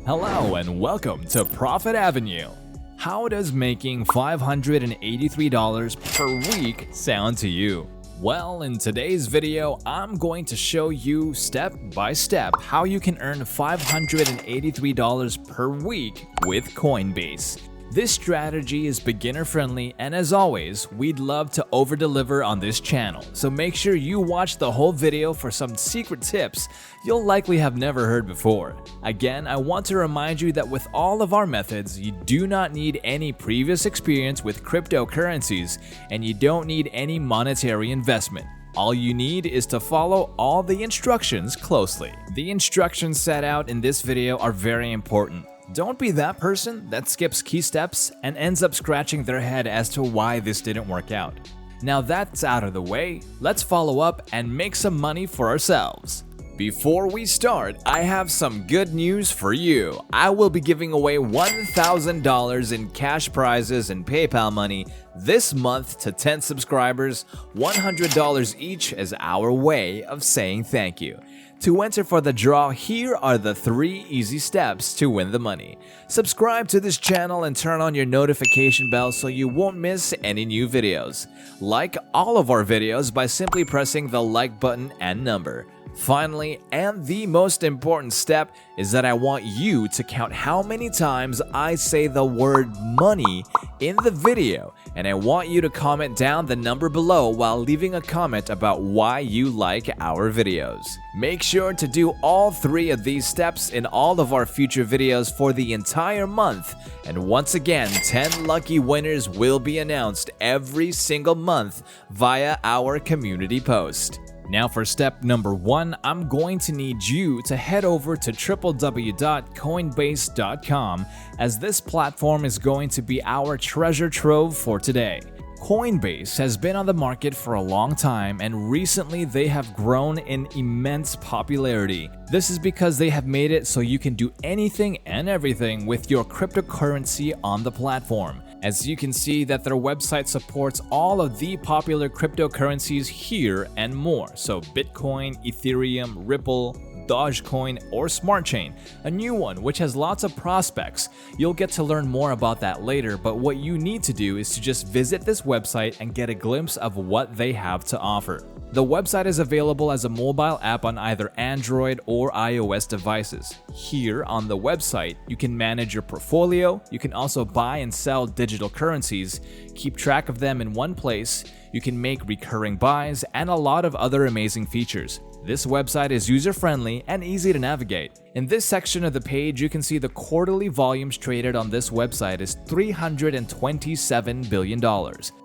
Hello and welcome to Profit Avenue. How does making $583 per week sound to you? Well, in today's video, I'm going to show you step by step how you can earn $583 per week with Coinbase. This strategy is beginner friendly, and as always, we'd love to over-deliver on this channel, so make sure you watch the whole video for some secret tips you'll likely have never heard before. Again, I want to remind you that with all of our methods, you do not need any previous experience with cryptocurrencies, and you don't need any monetary investment. All you need is to follow all the instructions closely. The instructions set out in this video are very important. Don't be that person that skips key steps and ends up scratching their head as to why this didn't work out. Now that's out of the way, let's follow up and make some money for ourselves. Before we start, I have some good news for you. I will be giving away $1,000 in cash prizes and PayPal money this month to 10 subscribers, $100 each as our way of saying thank you. To enter for the draw, here are the 3 easy steps to win the money. Subscribe to this channel and turn on your notification bell so you won't miss any new videos. Like all of our videos by simply pressing the like button and number. Finally, and the most important step, is that I want you to count how many times I say the word money in the video, and I want you to comment down the number below while leaving a comment about why you like our videos. Make sure to do all 3 of these steps in all of our future videos for the entire month, and once again, 10 lucky winners will be announced every single month via our community post. Now for step number 1, I'm going to need you to head over to www.coinbase.com, as this platform is going to be our treasure trove for today. Coinbase has been on the market for a long time, and recently they have grown in immense popularity. This is because they have made it so you can do anything and everything with your cryptocurrency on the platform. As you can see that their website supports all of the popular cryptocurrencies here and more, so Bitcoin, Ethereum, Ripple, Dogecoin, or Smart Chain, a new one which has lots of prospects. You'll get to learn more about that later, but what you need to do is to just visit this website and get a glimpse of what they have to offer. The website is available as a mobile app on either Android or iOS devices. Here on the website, you can manage your portfolio, you can also buy and sell digital currencies, keep track of them in one place, you can make recurring buys, and a lot of other amazing features. This website is user-friendly and easy to navigate. In this section of the page, you can see the quarterly volumes traded on this website is $327 billion.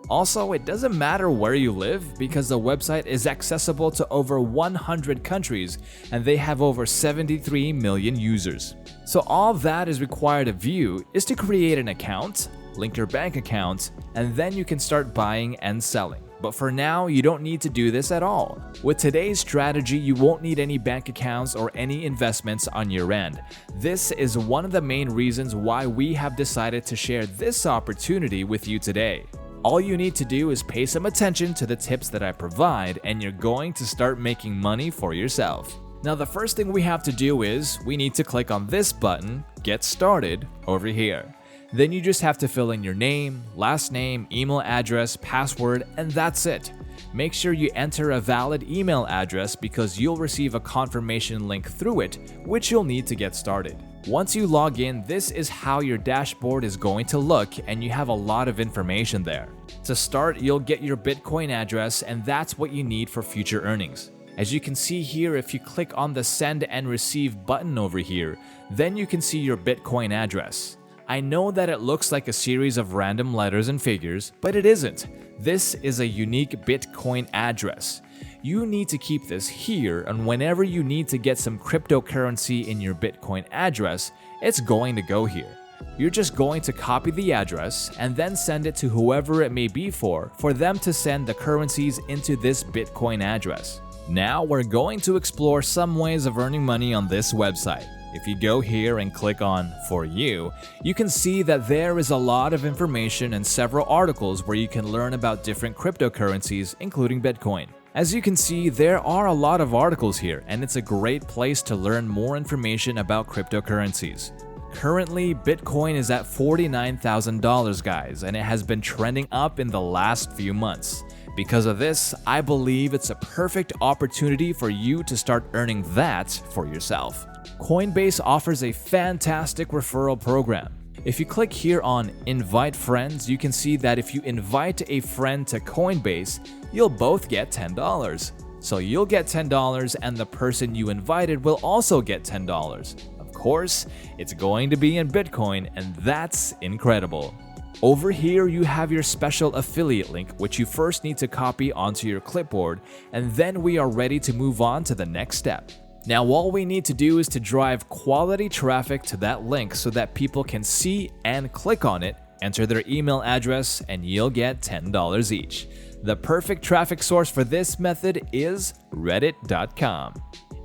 Also, it doesn't matter where you live because the website is accessible to over 100 countries and they have over 73 million users. So all that is required of you is to create an account, link your bank account, and then you can start buying and selling. But for now, you don't need to do this at all. With today's strategy, you won't need any bank accounts or any investments on your end. This is one of the main reasons why we have decided to share this opportunity with you today. All you need to do is pay some attention to the tips that I provide, and you're going to start making money for yourself. Now, the first thing we have to do is we need to click on this button, Get Started, over here. Then you just have to fill in your name, last name, email address, password, and that's it. Make sure you enter a valid email address because you'll receive a confirmation link through it, which you'll need to get started. Once you log in, this is how your dashboard is going to look, and you have a lot of information there. To start, you'll get your Bitcoin address, and that's what you need for future earnings. As you can see here, if you click on the Send and Receive button over here, then you can see your Bitcoin address. I know that it looks like a series of random letters and figures, but it isn't. This is a unique Bitcoin address. You need to keep this here, and whenever you need to get some cryptocurrency in your Bitcoin address, it's going to go here. You're just going to copy the address and then send it to whoever it may be for them to send the currencies into this Bitcoin address. Now we're going to explore some ways of earning money on this website. If you go here and click on For You, you can see that there is a lot of information and several articles where you can learn about different cryptocurrencies, including Bitcoin. As you can see, there are a lot of articles here, and it's a great place to learn more information about cryptocurrencies. Currently, Bitcoin is at $49,000, guys, and it has been trending up in the last few months. Because of this, I believe it's a perfect opportunity for you to start earning that for yourself. Coinbase offers a fantastic referral program. If you click here on Invite Friends, you can see that if you invite a friend to Coinbase, you'll both get $10. So you'll get $10 and the person you invited will also get $10. Of course, it's going to be in Bitcoin, and that's incredible. Over here, you have your special affiliate link, which you first need to copy onto your clipboard, and then we are ready to move on to the next step. Now, all we need to do is to drive quality traffic to that link so that people can see and click on it, enter their email address, and you'll get $10 each. The perfect traffic source for this method is reddit.com.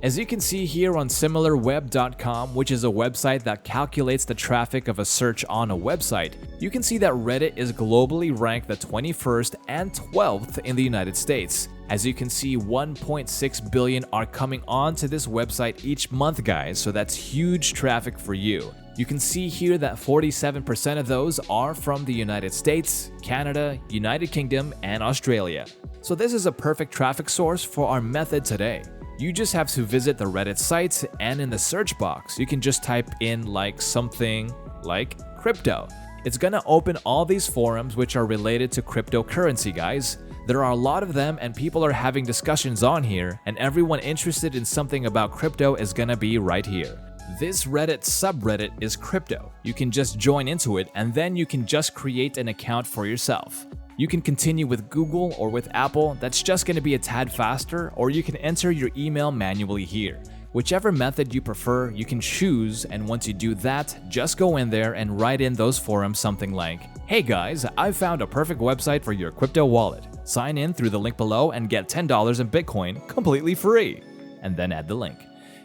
As you can see here on similarweb.com, which is a website that calculates the traffic of a search on a website, you can see that Reddit is globally ranked the 21st and 12th in the United States. As you can see, 1.6 billion are coming onto this website each month, guys, so that's huge traffic for you. You can see here that 47% of those are from the United States, Canada, United Kingdom, and Australia. So this is a perfect traffic source for our method today. You just have to visit the Reddit site, and in the search box, you can just type in something like crypto. It's gonna open all these forums which are related to cryptocurrency, guys. There are a lot of them, and people are having discussions on here, and everyone interested in something about crypto is gonna be right here. This Reddit subreddit is crypto. You can just join into it, and then you can just create an account for yourself. You can continue with Google or with Apple, that's just going to be a tad faster, or you can enter your email manually here. Whichever method you prefer, you can choose, and once you do that, just go in there and write in those forums something like, "Hey guys, I found a perfect website for your crypto wallet. Sign in through the link below and get $10 in Bitcoin completely free," and then add the link.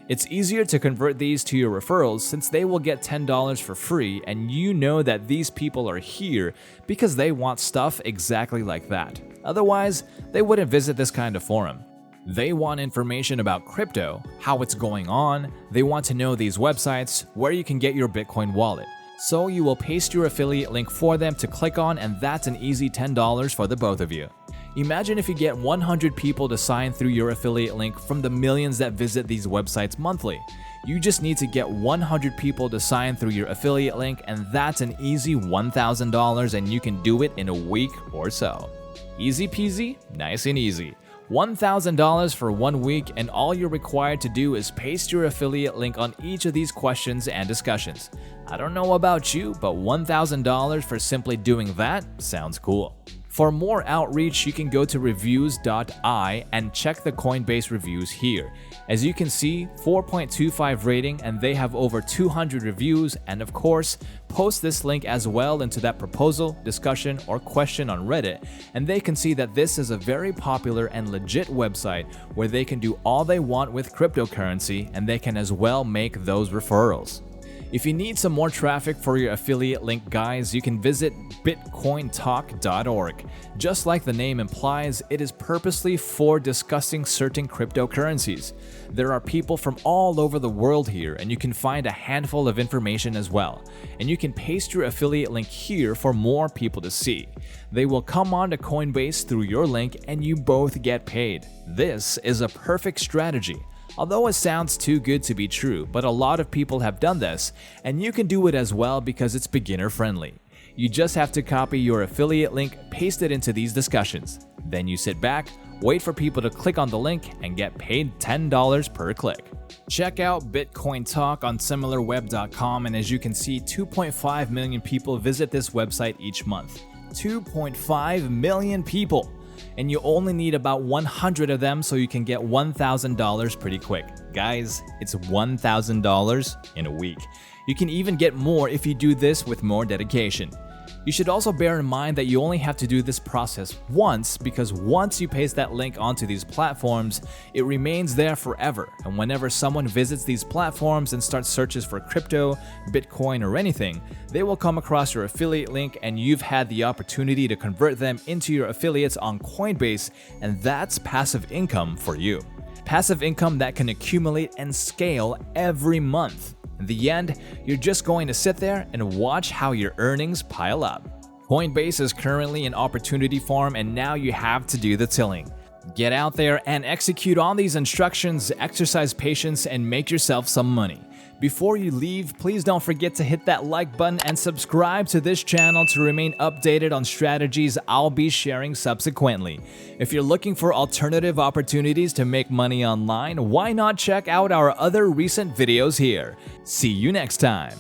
It's easier to convert these to your referrals since they will get $10 for free, and you know that these people are here because they want stuff exactly like that. Otherwise, they wouldn't visit this kind of forum. They want information about crypto, how it's going on, they want to know these websites, where you can get your Bitcoin wallet. So you will paste your affiliate link for them to click on, and that's an easy $10 for the both of you. Imagine if you get 100 people to sign through your affiliate link from the millions that visit these websites monthly. You just need to get 100 people to sign through your affiliate link, and that's an easy $1,000, and you can do it in a week or so. Easy peasy, nice and easy. $1,000 for 1 week, and all you're required to do is paste your affiliate link on each of these questions and discussions. I don't know about you, but $1,000 for simply doing that sounds cool. For more outreach, you can go to reviews.i and check the Coinbase reviews here. As you can see, 4.25 rating, and they have over 200 reviews, and of course, post this link as well into that proposal, discussion, or question on Reddit, and they can see that this is a very popular and legit website where they can do all they want with cryptocurrency, and they can as well make those referrals. If you need some more traffic for your affiliate link, guys, you can visit bitcointalk.org. Just like the name implies, it is purposely for discussing certain cryptocurrencies. There are people from all over the world here, and you can find a handful of information as well. And you can paste your affiliate link here for more people to see. They will come on to Coinbase through your link, and you both get paid. This is a perfect strategy. Although it sounds too good to be true, but a lot of people have done this, and you can do it as well because it's beginner friendly. You just have to copy your affiliate link, paste it into these discussions. Then you sit back, wait for people to click on the link, and get paid $10 per click. Check out Bitcoin Talk on similarweb.com, and as you can see, 2.5 million people visit this website each month. 2.5 million people! And you only need about 100 of them so you can get $1,000 pretty quick. Guys, it's $1,000 in a week. You can even get more if you do this with more dedication. You should also bear in mind that you only have to do this process once, because once you paste that link onto these platforms, it remains there forever. And whenever someone visits these platforms and starts searches for crypto, Bitcoin, or anything, they will come across your affiliate link, and you've had the opportunity to convert them into your affiliates on Coinbase, and that's passive income for you. Passive income that can accumulate and scale every month. In the end, you're just going to sit there and watch how your earnings pile up. Coinbase is currently an opportunity farm, and now you have to do the tilling. Get out there and execute on these instructions, exercise patience, and make yourself some money. Before you leave, please don't forget to hit that like button and subscribe to this channel to remain updated on strategies I'll be sharing subsequently. If you're looking for alternative opportunities to make money online, why not check out our other recent videos here? See you next time.